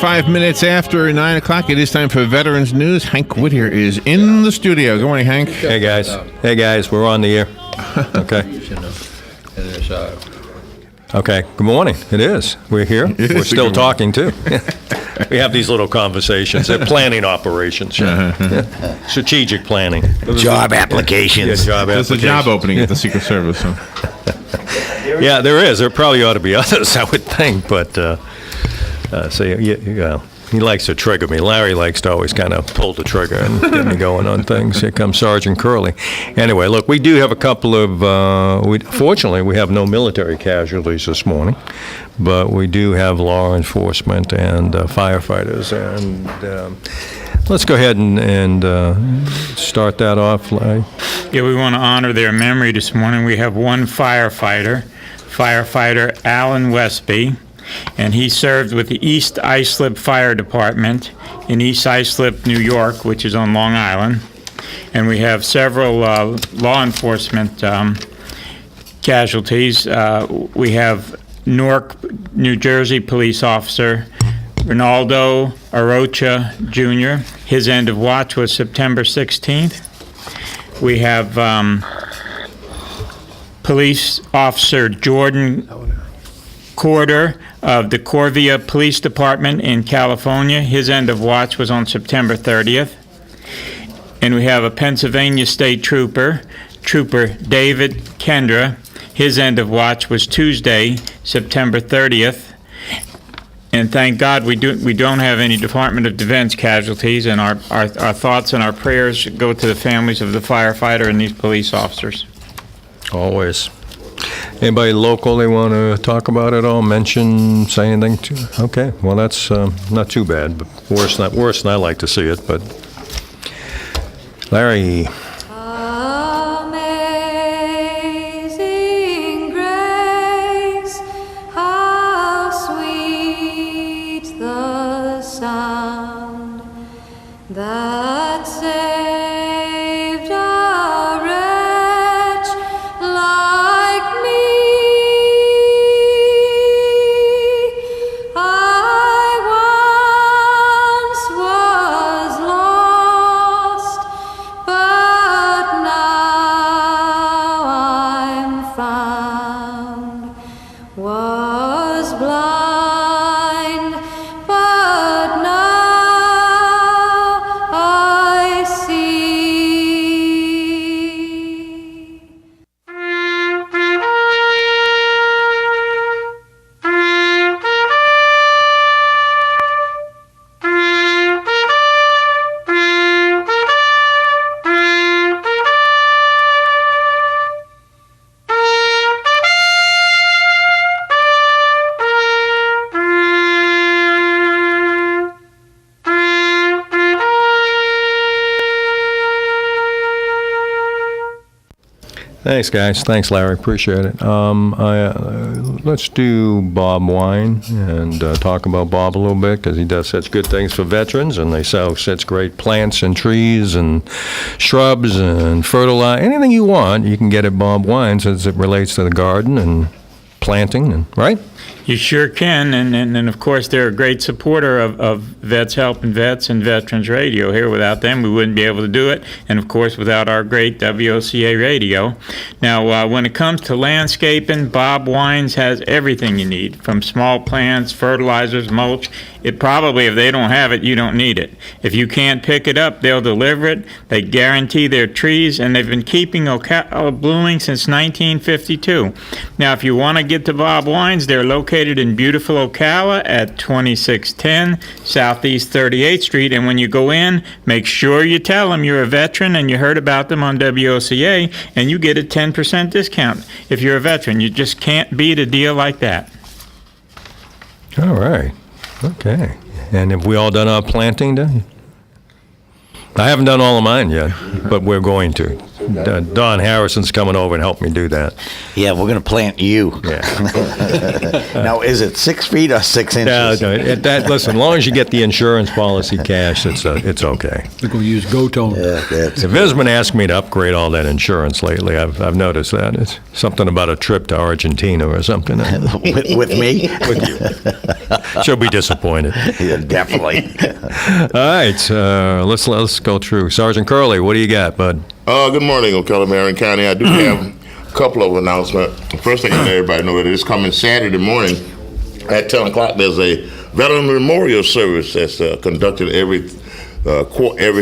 right, 5 minutes after 9 o'clock, it is time for Veterans News. Hank Whittier is in the studio. Good morning, Hank. Hey, guys. Hey, guys. We're on the air. Okay. Okay. Good morning. It is. We're here. We're still talking, too. We have these little conversations. They're planning operations. Yeah. Strategic planning. Job applications. Yeah, job There's a applications. job opening at the Secret Service. So. Yeah, there is. There probably ought to be others, I would think. But, he likes to trigger me. Larry likes to always kind of pull the trigger and get me going on things. Here comes Sergeant Curley. Anyway, look, we do have a couple of, fortunately, we have no military casualties this morning, but we do have law enforcement and firefighters. And let's go ahead and start that off, Larry. Yeah, we want to honor their memory this morning. We have one firefighter Alan Westby, and he served with the East Islip Fire Department in East Islip, New York, which is on Long Island. And we have several law enforcement casualties. We have Newark, New Jersey police officer Ronaldo Arocha Jr. His end of watch was September 16th. We have police officer Jordan Corder of the Corvia Police Department in California. His end of watch was on September 30th. And we have a Pennsylvania State Trooper David Kendra. His end of watch was Tuesday, September 30th. And thank God we don't have any Department of Defense casualties, and our thoughts and our prayers go to the families of the firefighter and these police officers. Always. Anybody local they want to talk about at all? Mention, say anything? Okay, well, that's not too bad, but worse than I like to see it. But Larry. Amazing grace, how sweet the sound that saved a wretch like me. I once was lost, but now I'm found. Was blind, but now I see. Thanks, guys. Thanks, Larry. Appreciate it. Let's do Bob Wine and talk about Bob a little bit, because he does such good things for veterans, and they sell such great plants and trees and shrubs and fertilizer. Anything you want, you can get at Bob Wines as it relates to the garden and planting, and right? You sure can, and of course they're a great supporter of Vets Helping Vets and Veterans Radio here. Without them, we wouldn't be able to do it, and of course without our great WOCA radio. Now, when it comes to landscaping, Bob Wines has everything you need, from small plants, fertilizers, mulch. It probably, if they don't have it, you don't need it. If you can't pick it up, they'll deliver it. They guarantee their trees, and they've been keeping Ocala blooming since 1952. Now, if you want to get to Bob Wines, they're located in beautiful Ocala at 2610 Southeast 38th Street. And when you go in, make sure you tell them you're a veteran and you heard about them on WOCA, and you get a 10% discount if you're a veteran. You just can't beat a deal like that. All right. Okay. And have we all done our planting then? I haven't done all of mine yet, but we're going to. Don Harrison's coming over and help me do that. Yeah, we're going to plant you. Yeah. Now, is it 6 feet or 6 inches? Listen, as long as you get the insurance policy cash, it's okay. We're going to use Go-Tone. Yeah, that's Viv's been asking me to upgrade all that insurance lately. I've noticed that. It's something about a trip to Argentina or something. with me? With you. She'll be disappointed. Yeah, definitely. All right, let's go through. Sergeant Curley, what do you got, bud? Good morning, Ocala, Marion County. I do have a couple of announcements. First thing I let everybody know that this coming Saturday morning at 10 o'clock, there's a Veteran Memorial Service that's conducted every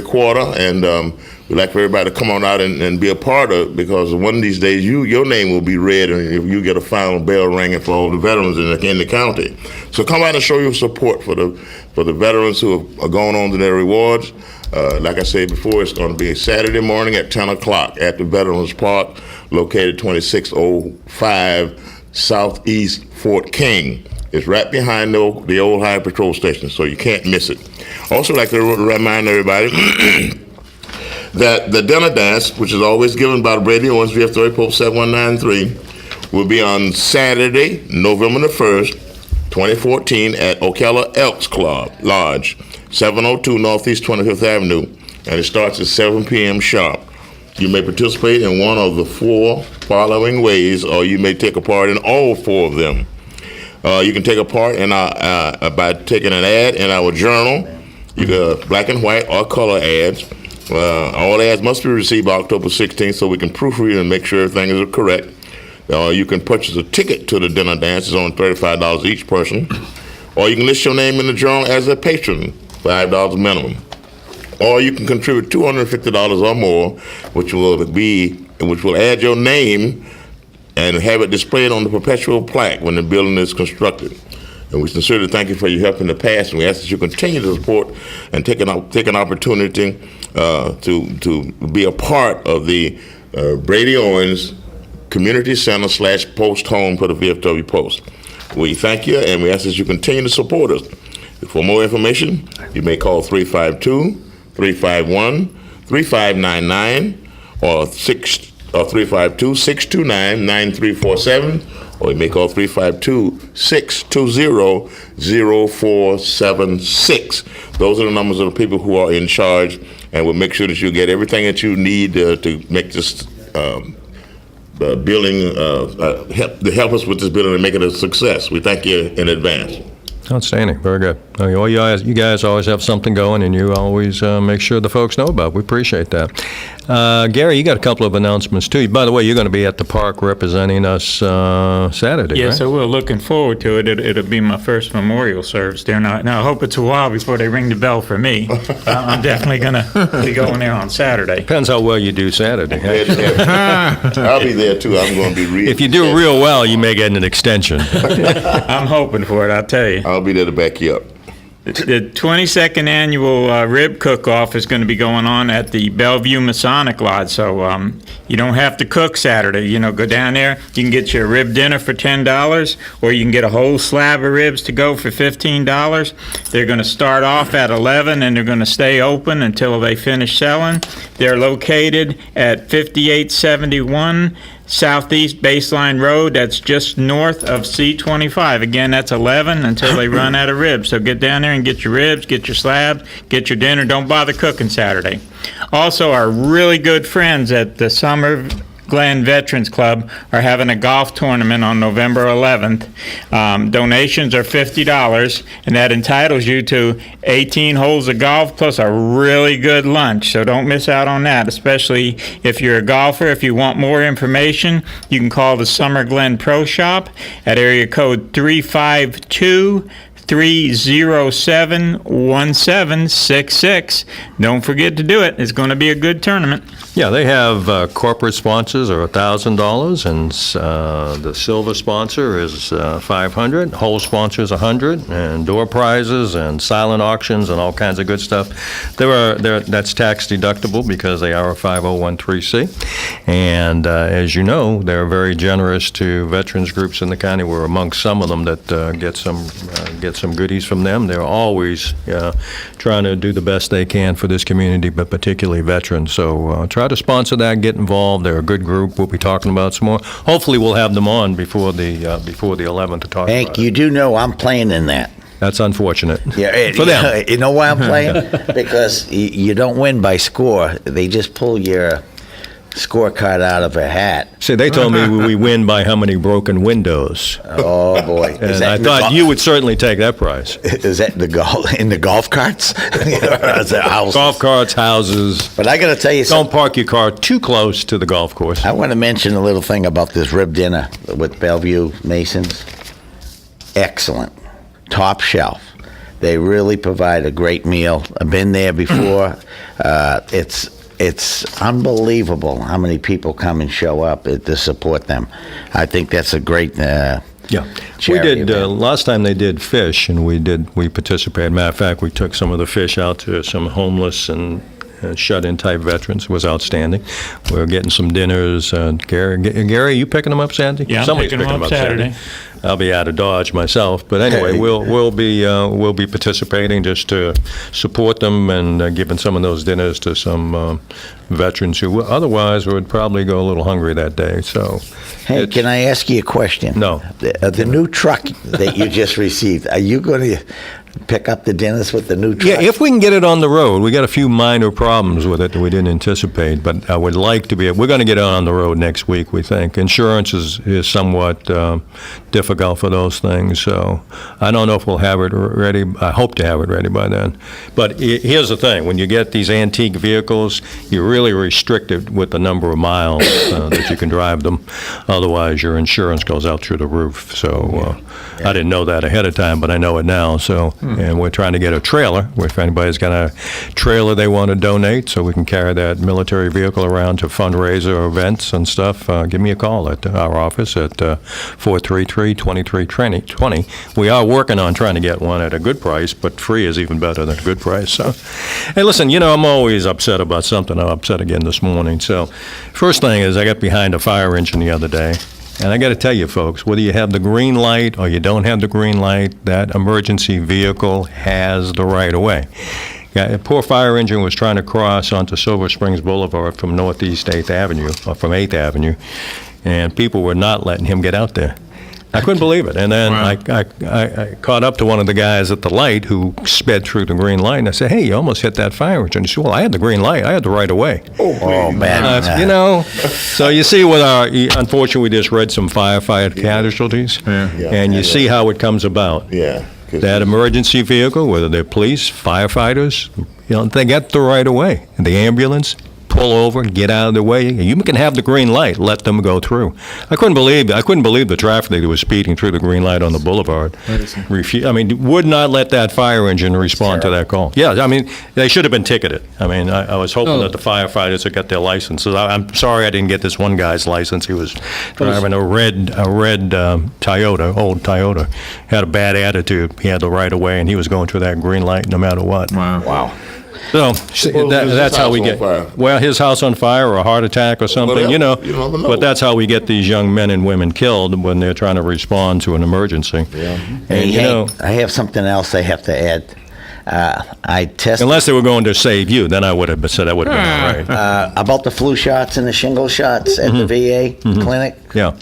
quarter, and we'd like for everybody to come on out and be a part of it, because one of these days your name will be read and you get a final bell ringing for all the veterans in the county. So come out and show your support for the veterans who are going on to their rewards. Like I said before, it's going to be a Saturday morning at 10 o'clock at the Veterans Park, located 2605 Southeast Fort King. It's right behind the old High Patrol Station, so you can't miss it. Also, like to remind everybody that the dinner dance, which is always given by the Brady Owens VFW Pope 7193, will be on Saturday, November the 1st, 2014, at Ocala Elks Club Lodge, 702 Northeast 25th Avenue, and it starts at 7 p.m. sharp. You may participate in one of the 4 following ways, or you may take a part in all 4 of them. You can take a part in by taking an ad in our journal, either black and white or color ads. All ads must be received by October 16th so we can proofread and make sure everything is correct. You can purchase a ticket to the dinner dance. It's only $35 each person. Or you can list your name in the journal as a patron, $5 minimum. Or you can contribute $250 or more, which will add your name and have it displayed on the perpetual plaque when the building is constructed. And we sincerely thank you for your help in the past, and we ask that you continue to support and take an opportunity to be a part of the Brady Owens Community Center / Post Home for the VFW Post. We thank you, and we ask that you continue to support us. For more information, you may call 352-351-3599 or 352-629-9347, or you may call 352-620-0476. Those are the numbers of the people who are in charge, and we'll make sure that you get everything that you need to make this building, help us with this building and make it a success. We thank you in advance. Outstanding. Very good. You guys always have something going, and you always make sure the folks know about it. We appreciate that. Gary, you got a couple of announcements, too. By the way, you're going to be at the park representing us Saturday, Yes, right? I will. Looking forward to it. It'll be my first memorial service there. Now, I hope it's a while before they ring the bell for me. I'm definitely going to be going there on Saturday. Depends how well you do Saturday. I'll be there, too. I'm going to be reading. If you do real well, you may get an extension. I'm hoping for it, I'll tell you. I'll be there to back you up. The 22nd annual rib cook-off is going to be going on at the Bellevue Masonic Lodge, so you don't have to cook Saturday. Go down there. You can get your rib dinner for $10, or you can get a whole slab of ribs to go for $15. They're going to start off at 11, and they're going to stay open until they finish selling. They're located at 5871 Southeast Baseline Road. That's just north of C25. Again, that's 11 until they run out of ribs. So get down there and get your ribs, get your slabs, get your dinner. Don't bother cooking Saturday. Also, our really good friends at the Summer Glen Veterans Club are having a golf tournament on November 11th. Donations are $50, and that entitles you to 18 holes of golf plus a really good lunch. So don't miss out on that, especially if you're a golfer. If you want more information, you can call the Summer Glen Pro Shop at area code 352-307-1766. Don't forget to do it. It's going to be a good tournament. Yeah, they have corporate sponsors are $1,000, and the silver sponsor is $500. Whole sponsors $100, and door prizes and silent auctions and all kinds of good stuff. That's tax deductible because they are a 501(c)(3), and as you know, they're very generous to veterans groups in the county. We're amongst some of them that get get some goodies from them. They're always trying to do the best they can for this community, but particularly veterans. So try to sponsor that, get involved. They're a good group. We'll be talking about some more. Hopefully, we'll have them on before the 11th to talk Hank, about it. you do know I'm playing in that. That's unfortunate. Yeah, For them. You know why I'm playing? Because you don't win by score. They just pull your scorecard out of a hat. See, they told me we win by how many broken windows. Oh boy! And I thought you would certainly take that prize. Is that the golf in the golf carts? Is that houses? Golf carts, houses. But I got to tell you Don't something. park your car too close to the golf course. I want to mention a little thing about this rib dinner with Bellevue Masons. Excellent, top shelf. They really provide a great meal. I've been there before. It's unbelievable how many people come and show up to support them. I think that's a great. Yeah, we charity did event. last time they did fish, and we participated. Matter of fact, we took some of the fish out to some homeless and shut-in type veterans. It was outstanding. We were getting some dinners. Gary, you picking them up Saturday? Yeah, I'm Somebody's picking them up Saturday. I'll be out of Dodge myself, but anyway, Hey. we'll be participating just to support them and giving some of those dinners to some veterans who otherwise would probably go a little hungry that day. So, Hey, can I ask you a question? No. The new truck that you just received, are you going to pick up the dinners with the new truck? yeah, if we can get it on the road, we got a few minor problems with it that we didn't anticipate, but I would like to be. We're going to get it on the road next week. We think insurance is somewhat difficult for those things, so I don't know if we'll have it ready. I hope to have it ready by then. But here's the thing: when you get these antique vehicles, you're really restricted with the number of miles that you can drive them. Otherwise, your insurance goes out through the roof. So I didn't know that ahead of time, but I know it now. So, and we're trying to get a trailer. If anybody's got a trailer they want to donate, so we can carry that military vehicle around to fundraiser events and stuff, give me a call at our office at 433-2320. We are working on trying to get one at a good price, but free is even better than a good price. So, hey, listen, I'm always upset about something. I'm upset again this morning. So, first thing is I got behind a fire engine the other day. And I got to tell you, folks, whether you have the green light or you don't have the green light, that emergency vehicle has the right of way. Yeah, a poor fire engine was trying to cross onto Silver Springs Boulevard from Northeast 8th Avenue, or from 8th Avenue, and people were not letting him get out there. I couldn't believe it. And then I caught up to one of the guys at the light who sped through the green light, and I said, hey, you almost hit that fire engine. He said, well, I had the green light. I had the right of way. Oh, man. So you see unfortunately, we just read some firefighter casualties, and you see how it comes about. Yeah. 'cause That emergency vehicle, whether they're police, firefighters, they get the right of way. And the ambulance, pull over, get out of the way. You can have the green light, let them go through. I couldn't believe the traffic that was speeding through the green light on the boulevard. Would not let that fire engine respond to that call. Yeah, they should have been ticketed. I was hoping that the firefighters would get their licenses. I'm sorry I didn't get this one guy's license. He was driving a red Toyota, old Toyota. Had a bad attitude. He had the right of way, and he was going through that green light no matter what. Wow. So that's how we house get. on fire. Well, his house on fire or a heart attack or something, Whatever. You never know. But that's how we get these young men and women killed when they're trying to respond to an emergency. Yeah. Hey, And Hank, I have something else I have to add. I tested unless they were going to save you, then I would have said that would have been all right. about the flu shots and the shingle shots at the VA clinic. Yeah.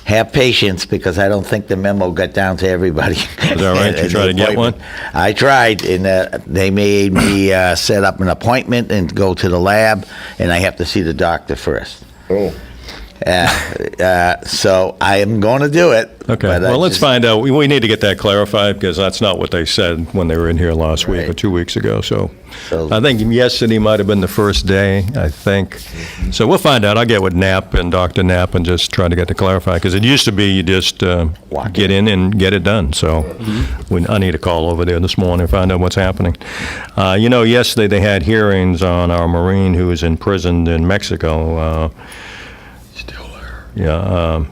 Have patience, because I don't think the memo got down to everybody. Is that right? You try to get one? I tried, and they made me set up an appointment and go to the lab, and I have to see the doctor first. Oh. So I am going to do it. Okay. but Well, let's just- find out. We need to get that clarified, because that's not what they said when they were in here last week or Right. 2 weeks ago. So So- I think yesterday might have been the first day, I think. So we'll find out. I'll get with Knapp and Dr. Knapp and just try to get it clarified, because it used to be you just Walk get in and get it done. So I need to call over there this morning and find out what's happening. Yesterday they had hearings on our Marine who was imprisoned in Mexico. Yeah,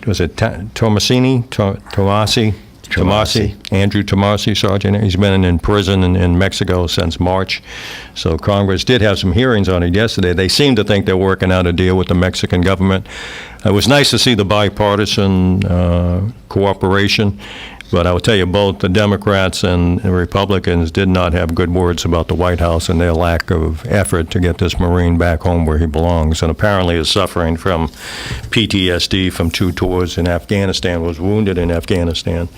was it Tomasini? Tomasi, Andrew Tomasi, Sergeant. He's been in prison in Mexico since March. So Congress did have some hearings on it yesterday. They seem to think they're working out a deal with the Mexican government. It was nice to see the bipartisan cooperation. But I will tell you, both the Democrats and the Republicans did not have good words about the White House and their lack of effort to get this Marine back home where he belongs, and apparently is suffering from PTSD from 2 tours in Afghanistan, was wounded in Afghanistan.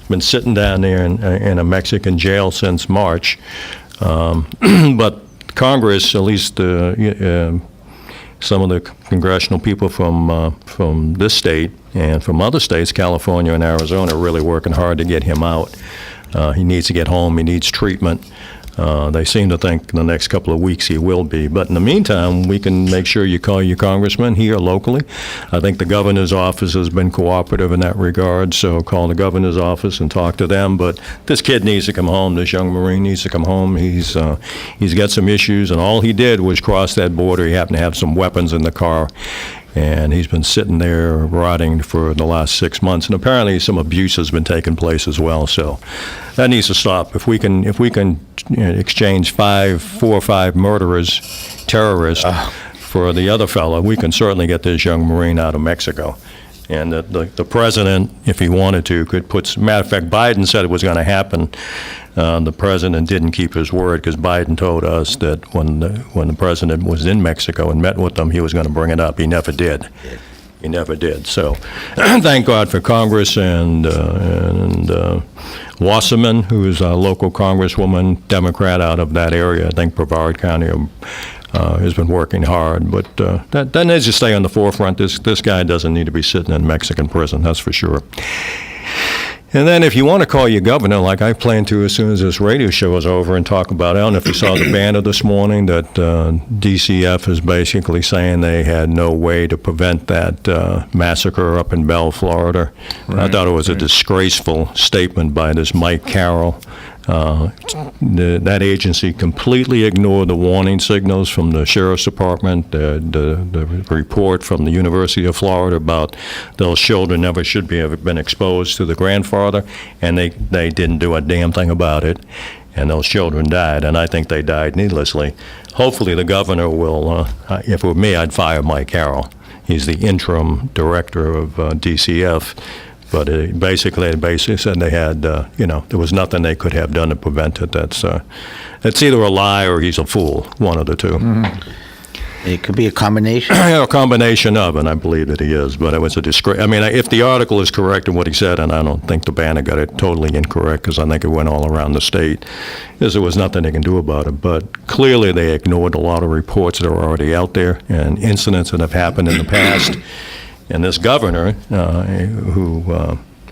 Been sitting down there in a Mexican jail since March. But Congress, at least some of the congressional people from this state and from other states, California and Arizona, are really working hard to get him out. He needs to get home. He needs treatment. They seem to think in the next couple of weeks he will be. But in the meantime, we can make sure you call your congressman here locally. I think the governor's office has been cooperative in that regard, so call the governor's office and talk to them. But this kid needs to come home. This young Marine needs to come home. He's got some issues, and all he did was cross that border. He happened to have some weapons in the car, and he's been sitting there rotting for the last 6 months. And apparently some abuse has been taking place as well. So that needs to stop. If we can exchange 4 or 5 murderers, terrorists, for the other fellow, we can certainly get this young Marine out of Mexico. And the president, if he wanted to, could put. Matter of fact, Biden said it was going to happen. The president didn't keep his word, because Biden told us that when the president was in Mexico and met with them, he was going to bring it up. He never did. He never did. So, thank God for Congress and Wasserman, who is a local congresswoman, Democrat out of that area. I think Brevard County has been working hard, but that needs to stay on the forefront. This guy doesn't need to be sitting in Mexican prison, that's for sure. And then if you want to call your governor, like I plan to as soon as this radio show is over, and talk about, I don't know if you saw the banner this morning, that DCF is basically saying they had no way to prevent that massacre up in Bell, Florida. I thought it was a disgraceful statement by this Mike Carroll. That agency completely ignored the warning signals from the Sheriff's Department, the report from the University of Florida about those children never should have been exposed to the grandfather, and they didn't do a damn thing about it, and those children died, and I think they died needlessly. Hopefully the governor will, if it were me, I'd fire Mike Carroll. He's the interim director of DCF. But they basically said they had, there was nothing they could have done to prevent it. That's either a lie or he's a fool, one of the two. Mm-hmm. It could be a combination. A combination of, and I believe that he is. But it was a disgrace. I mean, if the article is correct in what he said, and I don't think the banner got it totally incorrect, because I think it went all around the state, is there was nothing they can do about it. But clearly they ignored a lot of reports that are already out there and incidents that have happened in the past. And this governor, who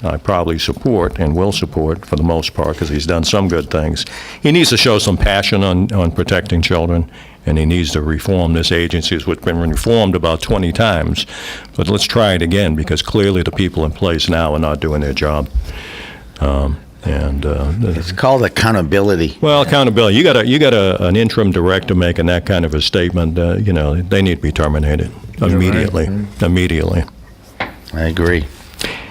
I probably support and will support for the most part, because he's done some good things, he needs to show some passion on protecting children, and he needs to reform this agency. It's been reformed about 20 times. But let's try it again, because clearly the people in place now are not doing their job. It's called accountability. Well, accountability. You got an interim director making that kind of a statement. They need to be terminated immediately. Right. Immediately. I agree.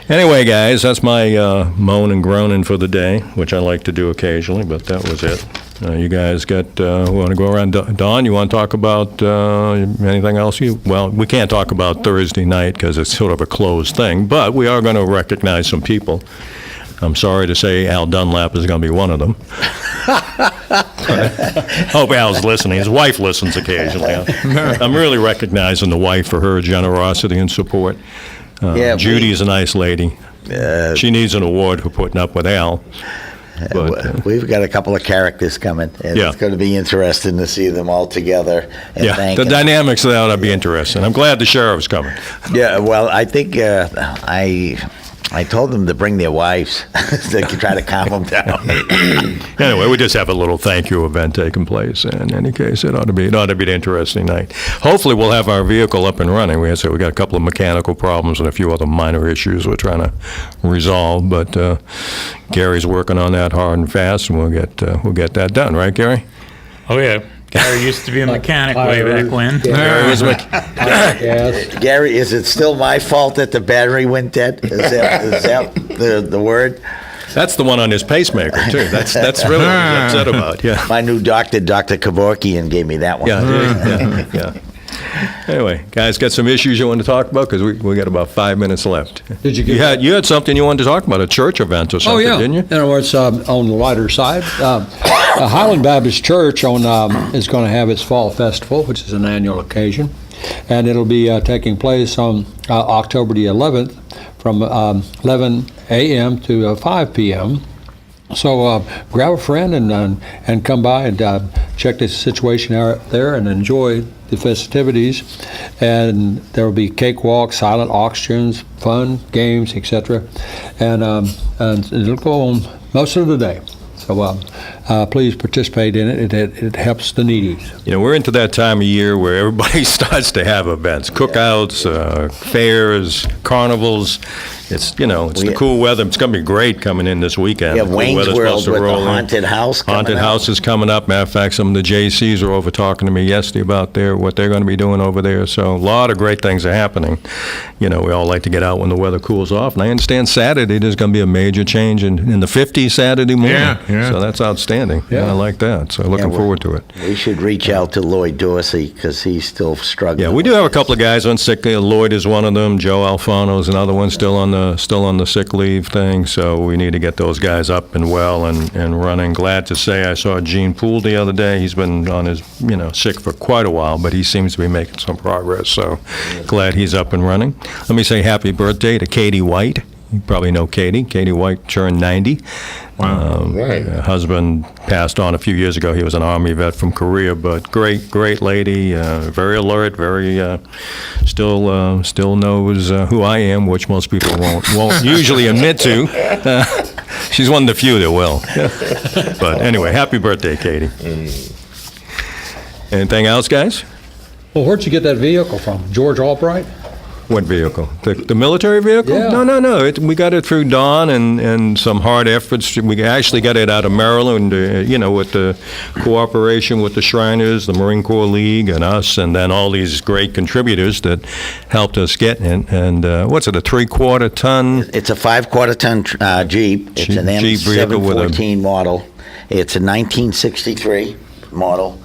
Anyway, guys, that's my moan and groaning for the day, which I like to do occasionally. But that was it. You guys want to go around? Don, you want to talk about anything else? Well, we can't talk about Thursday night because it's sort of a closed thing. But we are going to recognize some people. I'm sorry to say Al Dunlap is going to be one of them. Hope Al's listening. His wife listens occasionally. I'm really recognizing the wife for her generosity and support. Judy is a nice lady. She needs an award for putting up with Al. But, we've got a couple of characters coming, and it's going to be interesting to see them all together. And the dynamics of that ought to be interesting. I'm glad the sheriff's coming. Yeah, well, I think I told them to bring their wives to try to calm them down. Anyway, we just have a little thank you event taking place. In any case, it ought to be an interesting night. Hopefully, we'll have our vehicle up and running. We got a couple of mechanical problems and a few other minor issues we're trying to resolve. But Gary's working on that hard and fast, and we'll get that done. Right, Gary? Oh yeah. Gary used to be a mechanic way back when. Gary, is it still my fault that the battery went dead? Is that the word? That's the one on his pacemaker too. That's really what he's upset about. Yeah. My new doctor, Dr. Kevorkian, gave me that one. Yeah. Anyway, guys, got some issues you want to talk about? Because we got about 5 minutes left. Did you get you had something you wanted to talk about, a church event or something, didn't you? In other words, on the lighter side, Highland Baptist Church is going to have its fall festival, which is an annual occasion, and it'll be taking place on October the 11th from 11 a.m. to 5 p.m. So grab a friend and come by and check the situation out there and enjoy the festivities. And there will be cakewalks, silent auctions, fun, games, etc. And it'll go on most of the day. So please participate in it. It helps the needy. You know, we're into that time of year where everybody starts to have events, cookouts, fairs, carnivals. It's, it's the cool weather. It's going to be great coming in this weekend. We have The cool Wayne's weather's World supposed to with the roll in. haunted house coming Haunted up. house is coming up. Matter of fact, some of the JCs are over talking to me yesterday about what they're going to be doing over there. So a lot of great things are happening. We all like to get out when the weather cools off. And I understand Saturday there's going to be a major change in the 50s Saturday morning. Yeah. So that's outstanding. Yeah, I like that. So looking forward to it. We should reach out to Lloyd Dorsey because he's still struggling. Yeah, we do have a couple of guys on sick leave. Lloyd is one of them. Joe Alfano is another one still on the sick leave thing. So we need to get those guys up and well and running. Glad to say I saw Gene Poole the other day. He's been on his sick for quite a while, but he seems to be making some progress. So glad he's up and running. Let me say happy birthday to Katie White. You probably know Katie. Katie White turned 90. Right. Her husband passed on a few years ago. He was an Army vet from Korea, but great lady, very alert, very still knows who I am, which most people won't usually admit to. She's one of the few that will. But anyway, happy birthday, Katie. Anything else, guys? Well, where'd you get that vehicle from? George Albright? What vehicle? The military vehicle? Yeah. No. We got it through Don and some hard efforts. We actually got it out of Maryland, with the cooperation with the Shriners, the Marine Corps League, and us, and then all these great contributors that helped us get it. And what's it, a 3/4 ton? It's a 5/4 ton Jeep. It's an Jeep vehicle with a- M714 model. It's a 1963 model.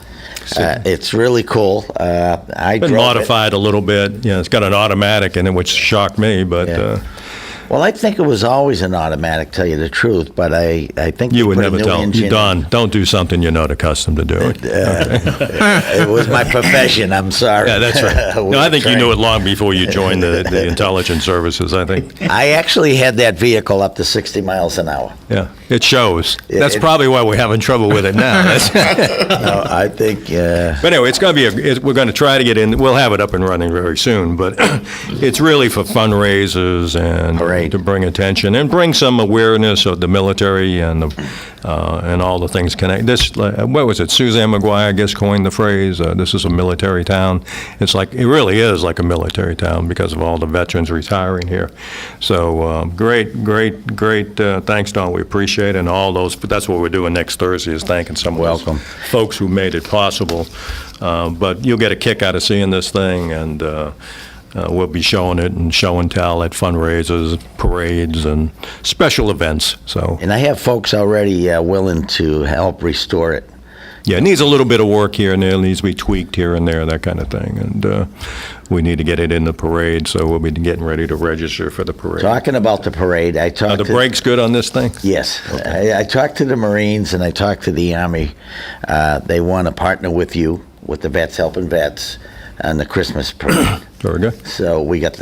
It's really cool. I Been drove modified a little bit. It's got an automatic in it, which shocked me, but Yeah. Well, I think it was always an automatic, tell you the truth, but I think you they would put a never new tell. engine in. Don, don't do something you're not accustomed to doing. It was my profession. I'm sorry. Yeah, that's right. We No, I were think you knew trained. it long before you joined the intelligence services, I think. I actually had that vehicle up to 60 miles an hour. Yeah, it shows. Yeah, That's probably why we're having trouble with it now. No, I think. But anyway, it's going to be we're going to try to get in. We'll have it up and running very soon, but it's really for fundraisers and Parade. to bring attention and bring some awareness of the military and all the things connected. What was it? Suzanne McGuire, I guess, coined the phrase. This is a military town. It really is like a military town because of all the veterans retiring here. So great. Thanks, Don. We appreciate it. And all those. But that's what we're doing next Thursday is thanking some of Welcome. those folks who made it possible. But you'll get a kick out of seeing this thing, and we'll be showing it and show and tell at fundraisers, parades, and special events. So And I have folks already willing to help restore it. yeah, it needs a little bit of work here and there. It needs to be tweaked here and there, that kind of thing. And we need to get it in the parade, so we'll be getting ready to register for the parade. Talking about the parade, I Are talked the to... brakes good on this thing? Yes. I talked to the Marines and I talked to the Army. They want to partner with you, with the Vets Helping Vets, on the Christmas parade. Very good. So we got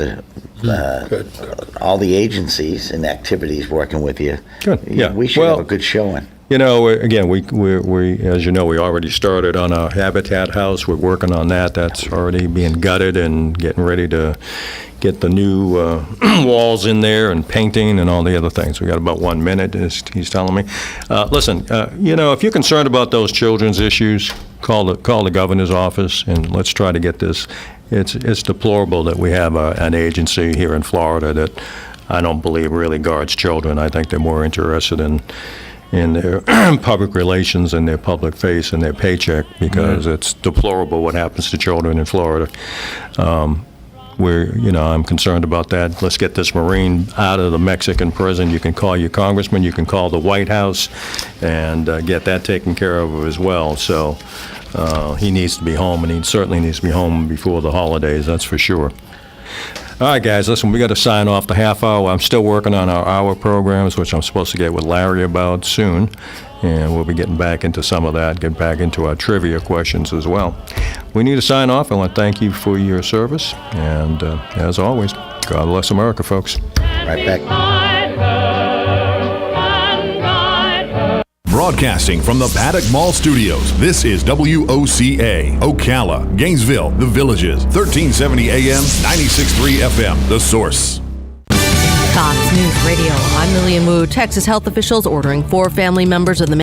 all the agencies and activities working with you. Good, yeah. We should Well- have a good showing. Again, we as you know, we already started on our Habitat house. We're working on that. That's already being gutted and getting ready to get the new walls in there and painting and all the other things. We got about 1 minute, as he's telling me. Listen, if you're concerned about those children's issues, call the governor's office and let's try to get this. It's deplorable that we have an agency here in Florida that I don't believe really guards children. I think they're more interested in their public relations and their public face and their paycheck because it's deplorable what happens to children in Florida. I'm concerned about that. Let's get this Marine out of the Mexican prison. You can call your congressman, you can call the White House, and get that taken care of as well. So he needs to be home, and he certainly needs to be home before the holidays, that's for sure. All right, guys, listen, we got to sign off the half hour. I'm still working on our hour programs, which I'm supposed to get with Larry about soon, and we'll be getting back into some of that, get back into our trivia questions as well. We need to sign off. I want to thank you for your service, and as always, God bless America, folks. Right back. Broadcasting from the Paddock Mall Studios, this is WOCA, Ocala, Gainesville, The Villages, 1370 AM, 96.3 FM, The Source. Fox News Radio. I'm Lillian Wu. Texas health officials ordering 4 family members of the